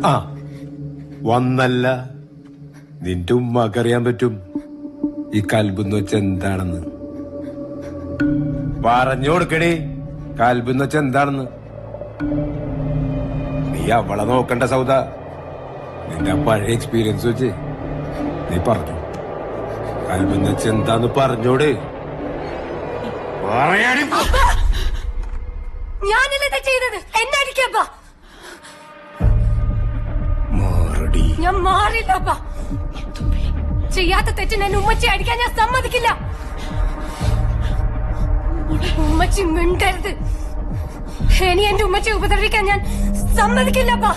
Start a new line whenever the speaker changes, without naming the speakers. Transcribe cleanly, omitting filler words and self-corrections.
ആ വന്നല്ല നിന്റെ ഉമ്മക്കറിയാൻ പറ്റും ഈ കൽബെന്ന് വെച്ച എന്താണെന്ന്. പറഞ്ഞു കൊടുക്കണേ കൽബെന്ന് വെച്ച എന്താണെന്ന്. നീ അവളെ നോക്കണ്ട സൗദ. നിന്റെ പഴയ എക്സ്പീരിയൻസ് വെച്ച് നീ പറഞ്ഞു കൽബെന്ന് വെച്ച എന്താന്ന് പറഞ്ഞോട്.
ഞാനല്ലേ ചെയ്തത്, എന്നടിക്കപ്പാ. ഞാൻ മാറില്ലപ്പാ. ചെയ്യാത്ത തെറ്റിന് എന്നെ ഉമ്മച്ചി അടിക്കാൻ ഞാൻ സമ്മതിക്കില്ല. ഉമ്മച്ചി മിണ്ടരുത്. ഇനി എന്റെ ഉമ്മച്ചി ഉപദ്രവിക്കാൻ ഞാൻ സമ്മതിക്കില്ലപ്പാ.